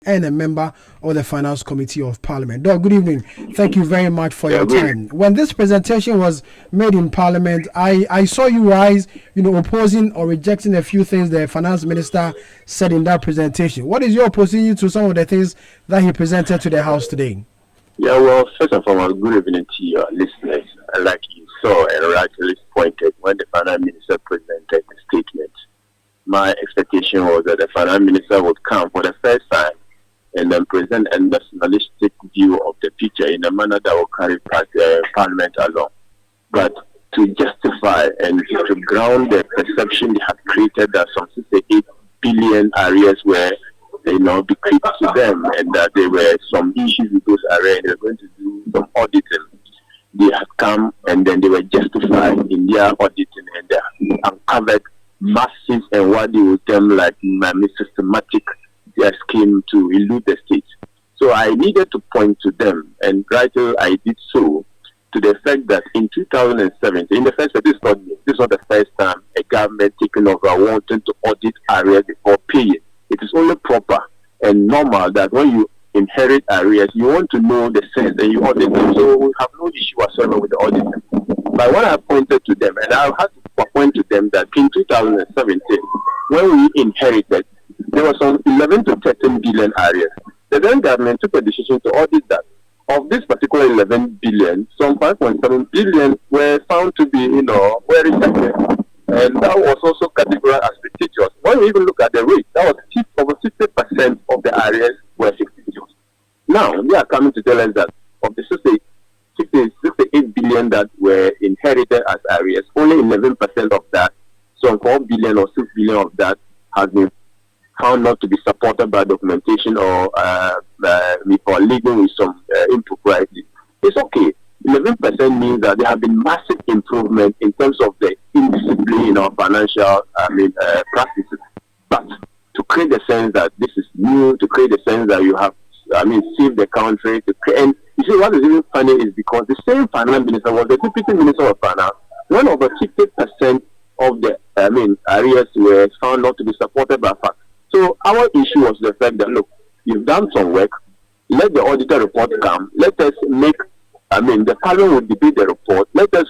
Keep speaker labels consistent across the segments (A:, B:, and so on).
A: and a member of the Finance Committee of Parliament. Doc, good evening. Thank you very much for your time. When this presentation was made in Parliament, I saw you rise, opposing or rejecting a few things the Finance Minister said in that presentation. What is your opposition to some of the things that he presented to the House today?
B: Yeah, well, first and foremost, good evening to your listeners. Like you saw and rightly pointed when the Finance Minister presented the statement, my expectation was that the Finance Minister would come for the first time and then present a nationalistic view of the picture in a manner that will carry Parliament along. But to justify and to ground the perception they have created that some 68 billion arrears were bequeathed to them and that there were some issues with those arrears, they were going to do some auditing. They had come and then they were justified in their auditing and they uncovered massive and what they would term like systematic scheme to elude the state. So I needed to point to them, and rightly I did so, to the fact that in 2017, in the first place, this was the first time a government taking over wanting to audit arrears before paying. It is only proper and normal that when you inherit arrears, you want to know the sense and you audit them. So we have no issue whatsoever with the auditing. But when I pointed to them, and I had to point to them that in 2017, when we inherited, there was some 11 to 13 billion arrears. The then government took a decision to audit that. Of this particular 11 billion, some 5.7 billion were found to be, were rejected. And that was also categorized as fictitious. When we even look at the rate, that was over 60% of the arrears were fictitious. Now, they are coming to tell us that of the 68 billion that were inherited as arrears, only 11% of that, some 4 billion or 6 billion of that has been found not to be supported by documentation or leading with some impropriety. It's okay. 11% means that there have been massive improvement in terms of the indiscipline in our financial practices. But to create the sense that this is new, to create the sense that you have, saved the country, and you see what is even funny is because the same finance minister was the deputy minister of finance. When over 60% of the arrears were found not to be supported by facts. So our issue was the fact that, look, you've done some work, let the auditor report come, let us make, the Parliament will debate the report, let us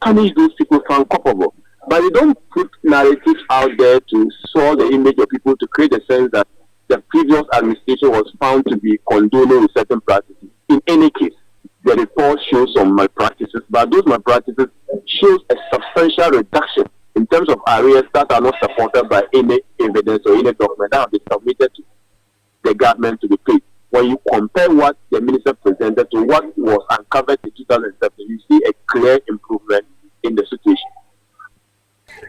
B: punish those people found culpable. But they don't put narratives out there to sow the image of people to create a sense that the previous administration was found to be condoning with certain practices. In any case, the report shows some malpractices, but those malpractices shows a substantial reduction in terms of arrears that are not supported by any evidence or any document that have been submitted to the government to be paid. When you compare what the minister presented to what was uncovered in 2007, you see a clear improvement in the situation.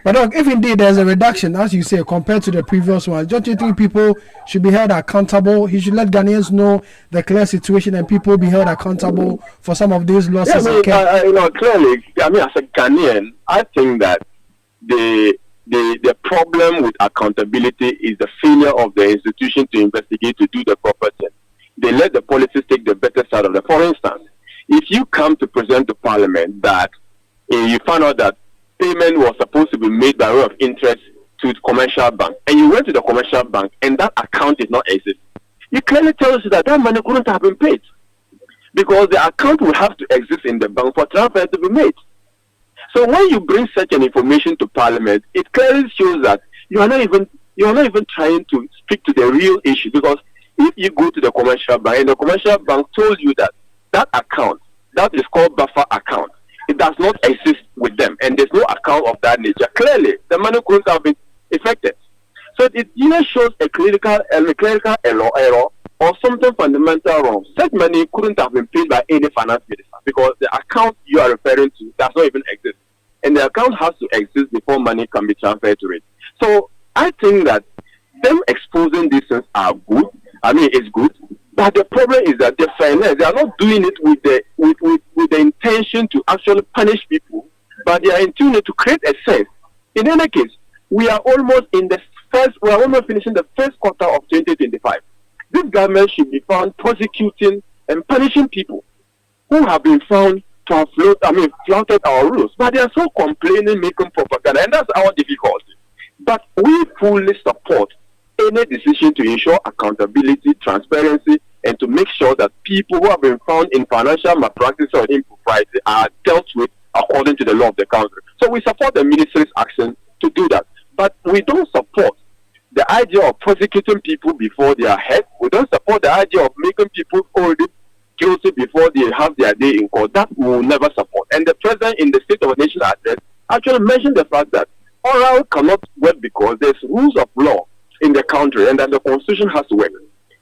A: But if indeed there's a reduction, as you say, compared to the previous one, don't you think people should be held accountable? He should let Ghanaians know the clear situation and people be held accountable for some of these losses.
B: Yeah, clearly, as a Ghanaian, I think that the problem with accountability is the failure of the institution to investigate, to do the proper thing. They let the policies take the better side of it. For instance, if you come to present to Parliament that you found out that payment was supposed to be made by way of interest to the commercial bank, and you went to the commercial bank and that account did not exist, you clearly tell us that money couldn't have been paid because the account will have to exist in the bank for transfer to be made. So when you bring such an information to Parliament, it clearly shows that you are not even trying to speak to the real issue, because if you go to the commercial bank and the commercial bank told you that that account, that is called buffer account, it does not exist with them and there's no account of that nature, clearly the money couldn't have been effected. So it either shows a clerical error or something fundamental wrong. Such money couldn't have been paid by any finance minister because the account you are referring to does not even exist. And the account has to exist before money can be transferred to it. So I think that them exposing these things are good. It's good. But the problem is that the finance, they are not doing it with the intention to actually punish people, but they are intending it to create a sense. In any case, we are almost finishing the first quarter of 2025. This government should be found prosecuting and punishing people who have been found to have flouted our rules. But they are so complaining, making propaganda, and that's our difficulty. But we fully support any decision to ensure accountability, transparency, and to make sure that people who have been found in financial malpractice or impropriety are dealt with according to the law of the country. So we support the ministry's action to do that. But we don't support the idea of prosecuting people before they are heard. We don't support the idea of making people already guilty before they have their day in court. That we will never support. And the president in the State of the Nation address actually mentioned the fact that oral cannot work because there's rules of law in the country and that the constitution has to work.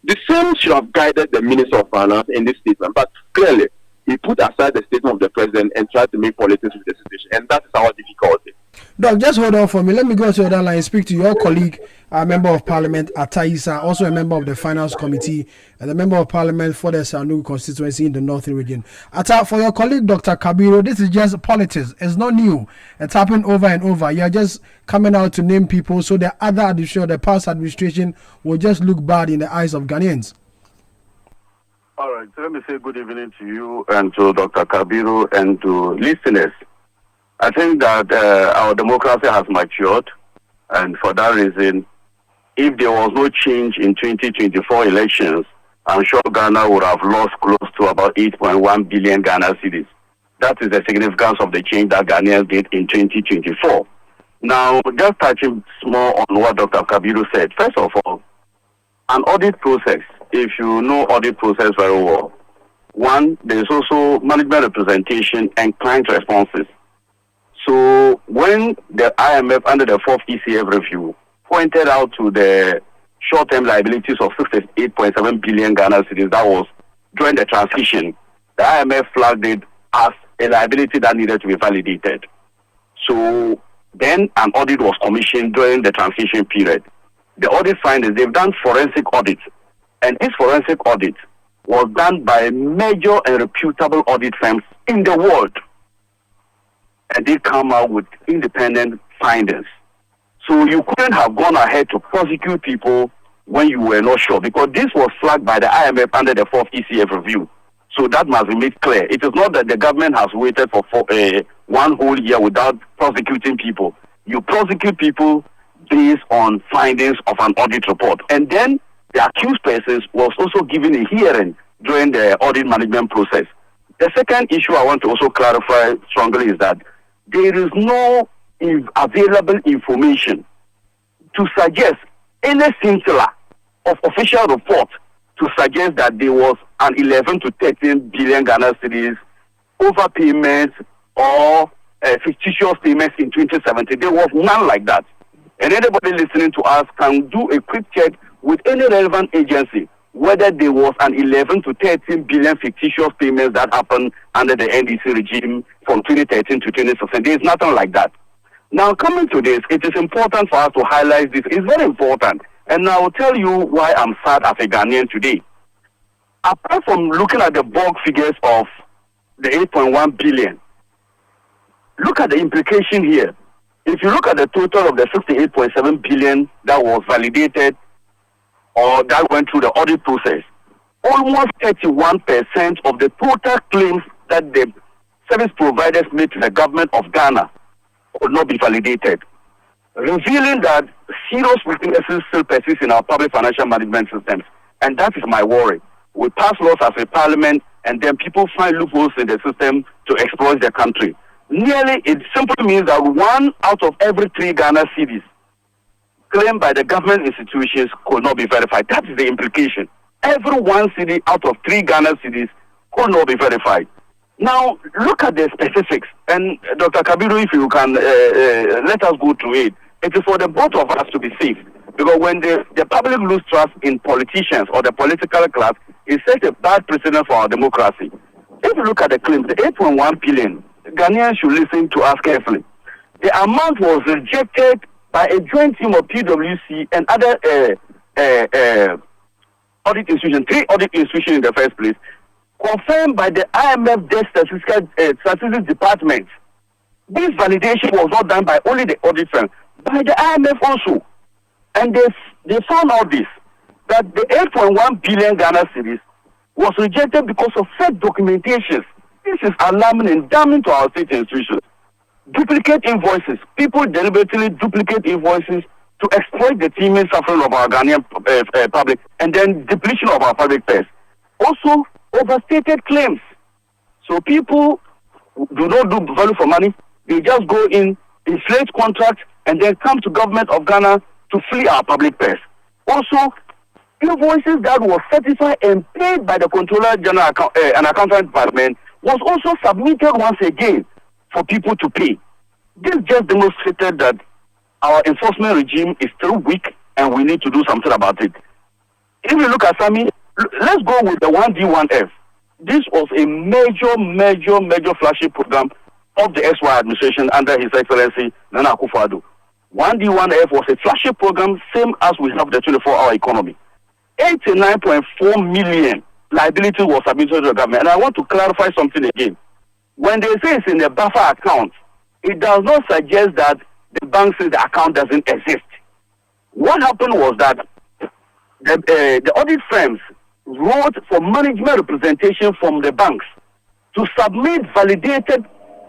B: The same should have guided the Minister of Finance in this statement, but clearly he put aside the statement of the president and tried to make politics with the situation, and that is our difficulty.
A: Doc, just hold on for me. Let me go to the other line and speak to your colleague, Member of Parliament, Atta Issah, also a member of the Finance Committee and a member of Parliament for the Sanu constituency in the Northern region. Atta, for your colleague, Dr. Kabiru, this is just politics. It's not new. It's happened over and over. You're just coming out to name people so the other administration, the past administration, will just look bad in the eyes of Ghanaians.
C: All right, so let me say good evening to you and to Dr. Kabiru and to listeners. I think that our democracy has matured, and for that reason, if there was no change in 2024 elections, I'm sure Ghana would have lost close to about 8.1 billion Ghana cedis. That is the significance of the change that Ghanaians did in 2024. Now, just touching more on what Dr. Kabiru said. First of all, an audit process, if you know audit process very well, one, there is also management representation and client responses. So when the IMF under the 4th ECF review pointed out to the short-term liabilities of 68.7 billion Ghana cedis, that was during the transition, the IMF flagged it as a liability that needed to be validated. So then an audit was commissioned during the transition period. The audit findings, they've done forensic audits, and this forensic audit was done by major and reputable audit firms in the world. And they come out with independent findings. So you couldn't have gone ahead to prosecute people when you were not sure, because this was flagged by the IMF under the 4th ECF review. So that must be made clear. It is not that the government has waited for one whole year without prosecuting people. You prosecute people based on findings of an audit report. And then the accused persons was also given a hearing during the audit management process. The second issue I want to also clarify strongly is that there is no available information to suggest any scintilla of official report to suggest that there was an 11 to 13 billion Ghana cedis overpayments or fictitious payments in 2017. There was none like that. And anybody listening to us can do a quick check with any relevant agency whether there was an 11 to 13 billion fictitious payments that happened under the NDC regime from 2013 to 2016. There is nothing like that. Now, coming to this, it is important for us to highlight this. It's very important. And I will tell you why I'm sad as a Ghanaian today. Apart from looking at the bulk figures of the 8.1 billion, look at the implication here. If you look at the total of the 68.7 billion that was validated or that went through the audit process, almost 31% of the total claims that the service providers made to the government of Ghana could not be validated, revealing that serious weaknesses still persist in our public financial management systems. And that is my worry. We pass laws as a parliament, and then people find loopholes in the system to exploit the country. Nearly, it simply means that 1 out of every 3 Ghana cedis claimed by the government institutions could not be verified. That is the implication. Every 1 cedi out of 3 Ghana cedis could not be verified. Now, look at the specifics. And Dr. Kabiru, if you can let us go through it. It is for the both of us to be safe. Because when the public lose trust in politicians or the political class, it sets a bad precedent for our democracy. If you look at the claims, the 8.1 billion, Ghanaians should listen to us carefully. The amount was rejected by a joint team of PwC and other audit institutions, 3 audit institutions in the first place, confirmed by the IMF Debt Statistics Department. This validation was not done by only the audit firm, by the IMF also. And they found out this, that the 8.1 billion Ghana cedis was rejected because of fake documentations. This is alarming and damning to our state institutions. Duplicate invoices. People deliberately duplicate invoices to exploit the teeming suffering of our Ghanaian public, and then depletion of our public purse. Also, overstated claims. So people do not do value for money. They just go in, inflate contracts, and then come to government of Ghana to flee our public purse. Also, invoices that were certified and paid by the Controller General and Accountant Department was also submitted once again for people to pay. This just demonstrated that our enforcement regime is still weak and we need to do something about it. If you look at Sami, let's go with the 1D1F. This was a major flagship program of the SY administration under His Excellency Nana Akufo-Addo. 1D1F was a flagship program, same as we have the 24-hour economy. 89.4 million liability was submitted to the government. And I want to clarify something again. When they say it's in a buffer account, it does not suggest that the bank says the account doesn't exist. What happened was that the audit firms wrote for management representation from the banks to submit validated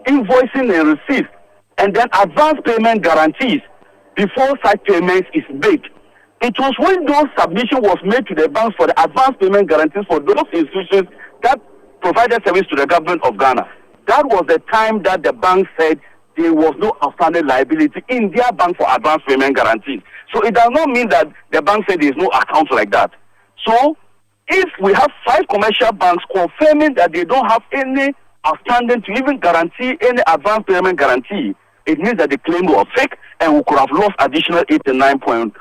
C: invoicing and receipts and then advance payment guarantees before such payments is made. It was when those submission was made to the banks for the advance payment guarantees for those institutions that provided service to the government of Ghana. That was the time that the bank said there was no outstanding liability in their bank for advance payment guarantees. So it does not mean that the bank said there is no account like that. So if we have 5 commercial banks confirming that they don't have any outstanding to even guarantee any advance payment guarantee, it means that the claim was fake and we could have lost additional 89.4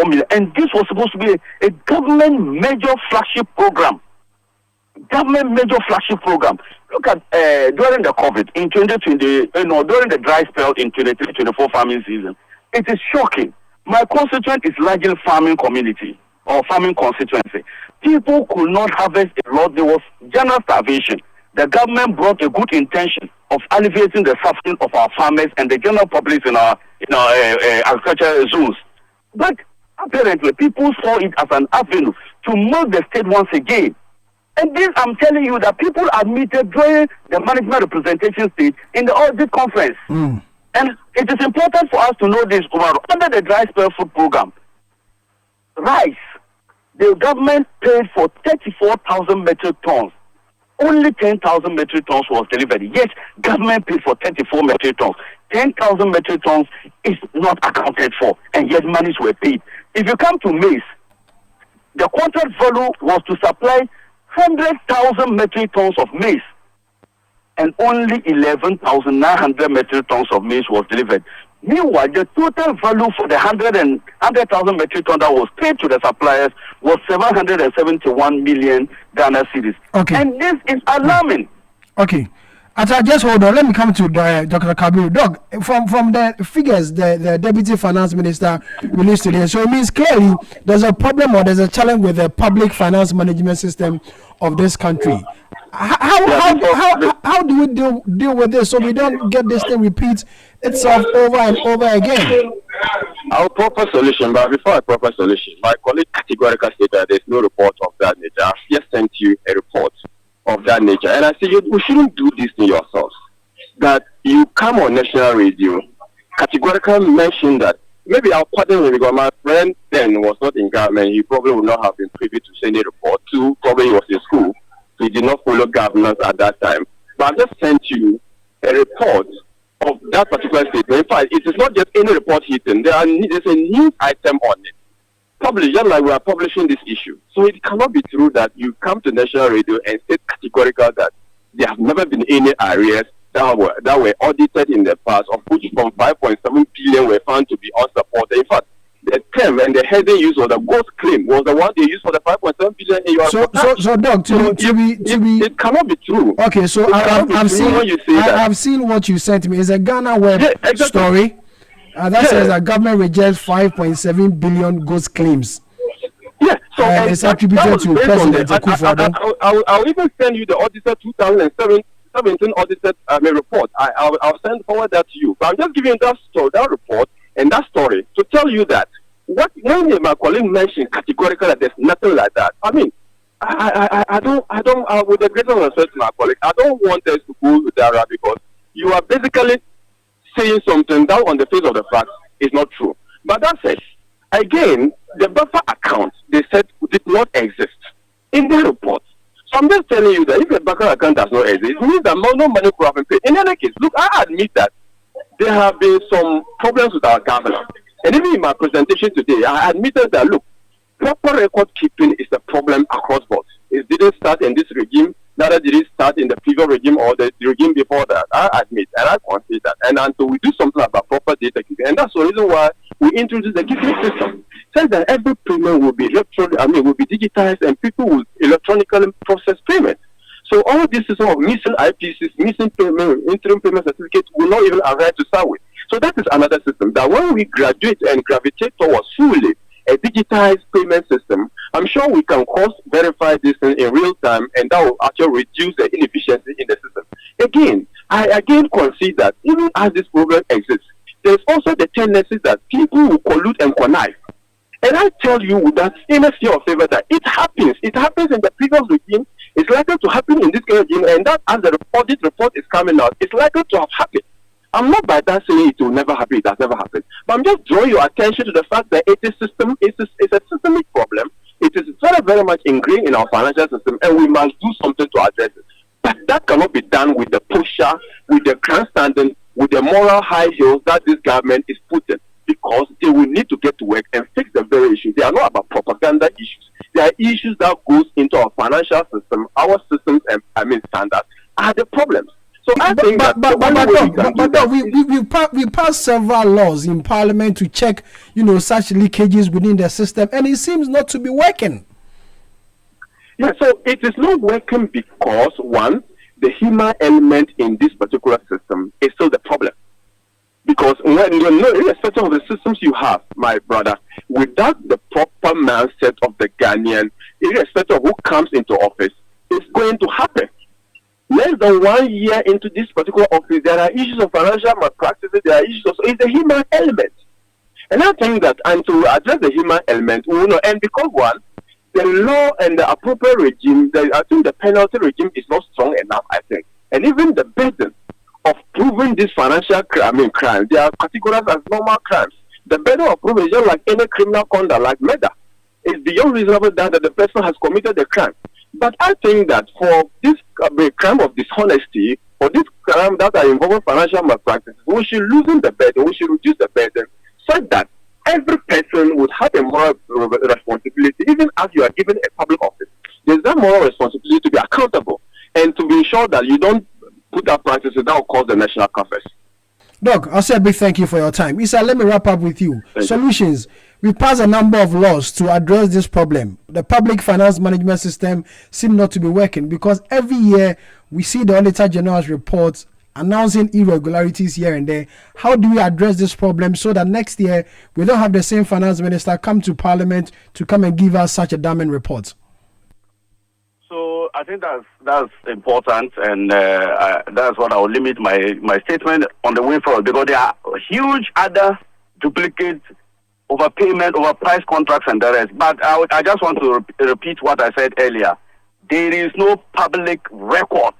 C: million. And this was supposed to be a government major flagship program. Government major flagship program. Look at during the COVID in 2020, during the dry spell in 23-24 farming season, it is shocking. My constituent is largely farming community or farming constituency. People could not harvest a lot. There was general starvation. The government brought a good intention of alleviating the suffering of our farmers and the general public in our agricultural zones. But apparently, people saw it as an avenue to milk the state once again. And this, I'm telling you, that people admitted during the management representation stage in the audit conference. And it is important for us to know this. Under the dry spell food program, rice, the government paid for 34,000 metric tons. Only 10,000 metric tons was delivered. Yes, government paid for 34 metric tons. 10,000 metric tons is not accounted for, and yet monies were paid. If you come to maize, the contract value was to supply 100,000 metric tons of maize, and only 11,900 metric tons of maize was delivered. Meanwhile, the total value for the 100,000 metric tons that was paid to the suppliers was 771 million Ghana cedis. Okay. And this is alarming.
A: Okay. Atta, just hold on. Let me come to Dr. Kabiru. Doc, from the figures the Deputy Finance Minister released today, so it means clearly there's a problem or there's a challenge with the public finance management system of this country. How do we deal with this so we don't get this thing repeat itself over and over again?
B: Our proper solution, but before a proper solution, my colleague categorically said that there's no report of that nature. I've just sent you a report of that nature. And I said, you shouldn't do this to yourselves. That you come on national radio, categorically mention that maybe I'll pardon me because my friend then was not in government. He probably would not have been privy to send a report to. Probably he was in school. So he did not follow governance at that time. But I just sent you a report of that particular statement. In fact, it is not just any report hitting. There's a news item on it. Probably just like we are publishing this issue. So it cannot be true that you come to national radio and state categorical that there have never been any arrears that were audited in the past, of which from 5.7 billion were found to be unsupported. In fact, the term and the heading used for the ghost claim was the one they used for the 5.7 billion.
A: So Doc,
B: it cannot be true.
A: Okay, so I've seen what you sent me. It's a Ghana Web story. That says that government rejects 5.7 billion ghost claims.
B: Yeah, so
A: it's attributed to President
B: Akufo-Addo. I'll even send you the Audited 2017 Audited report. I'll send forward that to you. But I'm just giving you that report and that story to tell you that when my colleague mentioned categorically that there's nothing like that. I mean, I don't. With the greatest respect to my colleague, I don't want us to go with that because you are basically saying something that on the face of the fact is not true. But that said, Again, the buffer account, they said, did not exist in their report. So I'm just telling you that if the buffer account does not exist, it means that no money could have been paid. In any case, look, I admit that there have been some problems with our governance. And even in my presentation today, I admitted that, look, proper record keeping is a problem across board. It didn't start in this regime, neither did it start in the previous regime or the regime before that. I admit, and I concede that. And until we do something about proper data keeping, and that's the reason why we introduced the keeping system. Says that every payment will be will be digitized, and people will electronically process payments. So all this is all missing IPCs, missing payment, interim payment certificates will not even arrive to start with. So that is another system that when we graduate and gravitate towards fully a digitized payment system, I'm sure we can verify this in real time, and that will actually reduce the inefficiency in the system. Again, I again concede that even as this problem exists, there's also the tendency that people will collude and connive. And I tell you that in a fear of favor that it happens. It happens in the previous regime. It's likely to happen in this regime, and that as the audit report is coming out, it's likely to have happened. I'm not by that saying it will never happen. It has never happened. But I'm just drawing your attention to the fact that it's a systemic problem. It is very, very much ingrained in our financial system, and we must do something to address it. But that cannot be done with the pusher, with the grandstanding, with the moral high heels that this government is putting, because they will need to get to work and fix the very issue. They are not about propaganda issues. They are issues that goes into our financial system, our systems, and standards are the problems. So I think
A: we passed several laws in Parliament to check, such leakages within the system, and it seems not to be working.
B: Yeah, so it is not working because one, the human element in this particular system is still the problem. Because irrespective of the systems you have, my brother, without the proper mindset of the Ghanaian, irrespective of who comes into office, it's going to happen. Less than 1 year into this particular office, there are issues of financial malpractices, there are issues of, so it's the human element. And I think that, and to address the human element, and because one, the law and the appropriate regime, I think the penalty regime is not strong enough, I think. And even the burden of proving this financial crime, they are categorized as normal crimes. The burden of proving is just like any criminal conduct, like murder. It's beyond reasonable doubt that the person has committed the crime. But I think that for this crime of dishonesty, or this crime that are involving financial malpractices, we should loosen the burden, we should reduce the burden, so that every person would have a moral responsibility, even as you are given a public office. There's that moral responsibility to be accountable and to be sure that you don't put up practices that will cause the national coffers.
A: Doc, I'll say a big thank you for your time. Issa, let me wrap up with you. Solutions. We passed a number of laws to address this problem. The public finance management system seems not to be working because every year we see the Auditor General's reports announcing irregularities here and there. How do we address this problem so that next year we don't have the same finance minister come to Parliament to come and give us such a damning report?
C: So I think that's important, and that's what I'll limit my statement on the way forward, because there are huge other duplicates, overpayment, overpriced contracts, and the rest. But I just want to repeat what I said earlier. There is no public record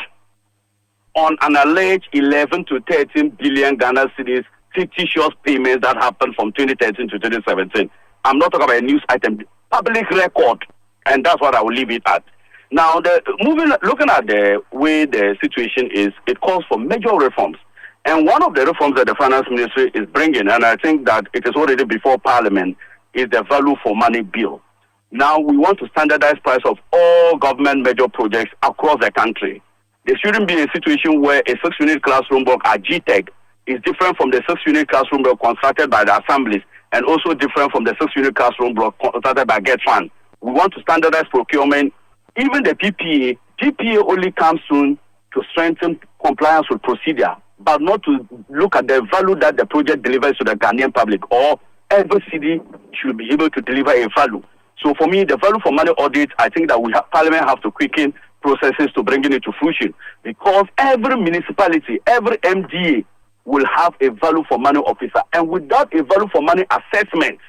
C: on an alleged 11 to 13 billion Ghana cedis fictitious payments that happened from 2013 to 2017. I'm not talking about a news item. Public record, and that's what I will leave it at. Now, looking at the way the situation is, it calls for major reforms. And one of the reforms that the Finance Ministry is bringing, and I think that it is already before Parliament, is the value for money bill. Now, we want to standardize price of all government major projects across the country. There shouldn't be a situation where a 6-unit classroom block at GTEC is different from the 6-unit classroom block constructed by the assemblies, and also different from the 6-unit classroom block constructed by GetFund. We want to standardize procurement. Even the PPA only comes soon to strengthen compliance with procedure, but not to look at the value that the project delivers to the Ghanaian public, or every city should be able to deliver a value. So for me, the value for money audit, I think that Parliament have to quicken processes to bring it to fruition, because every municipality, every MDA will have a value for money officer, and without a value for money assessment,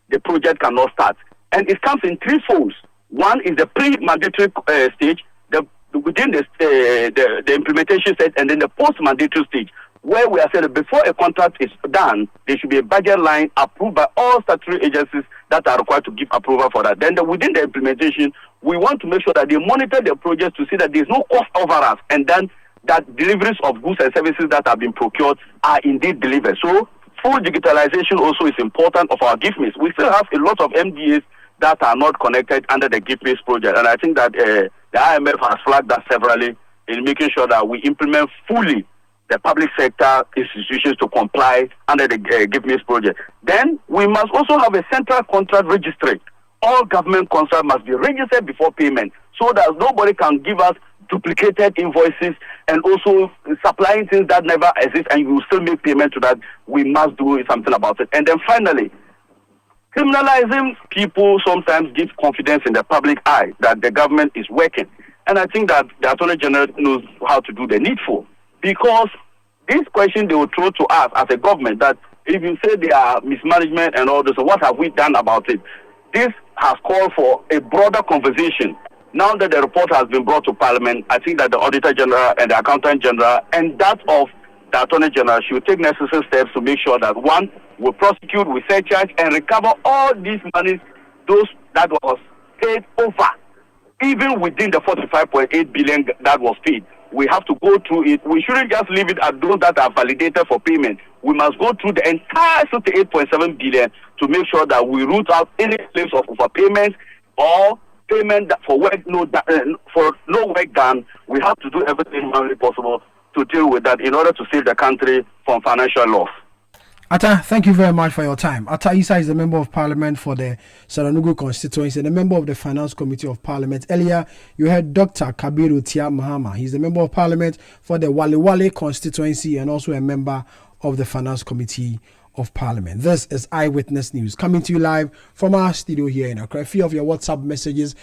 C: the project cannot start. And it comes in three folds. One is the pre-mandatory stage, within the implementation stage, and then the post-mandatory stage. where we are saying that before a contract is done, there should be a budget line approved by all statutory agencies that are required to give approval for that. Then within the implementation, we want to make sure that they monitor the projects to see that there is no cost overruns, and then that deliveries of goods and services that have been procured are indeed delivered. So full digitalization also is important of our GIFMIS. We still have a lot of MDAs that are not connected under the GIFMIS project, and I think that the IMF has flagged that severally in making sure that we implement fully the public sector institutions to comply under the GIFMIS project. Then we must also have a central contract registry. All government contracts must be registered before payment so that nobody can give us duplicated invoices and also supplying things that never exist, and you will still make payment to that. We must do something about it. And then finally, criminalizing people sometimes gives confidence in the public eye that the government is working. And I think that the Attorney General knows how to do the needful. Because this question they will throw to us as a government, that if you say there are mismanagement and all this, so what have we done about it? This has called for a broader conversation. Now that the report has been brought to Parliament, I think that the Auditor General and the Accountant General and that of the Attorney General should take necessary steps to make sure that, one, we prosecute, we surcharge, and recover all these monies, those that was paid over, even within the 45.8 billion that was paid. We have to go through it. We shouldn't just leave it at those that are validated for payment. We must go through the entire 58.7 billion to make sure that we root out any claims of overpayment or payment for work for no work done. We have to do everything humanly possible to deal with that in order to save the country from financial loss.
A: Atta, thank you very much for your time. Atta Issah is the Member of Parliament for the Saranugu constituency and a member of the Finance Committee of Parliament. Earlier, you heard Dr. Kabiru Tiah Mahama. He's the Member of Parliament for the Wale constituency and also a member of the Finance Committee of Parliament. This is Eyewitness News coming to you live from our studio here in Accra. A few of your WhatsApp messages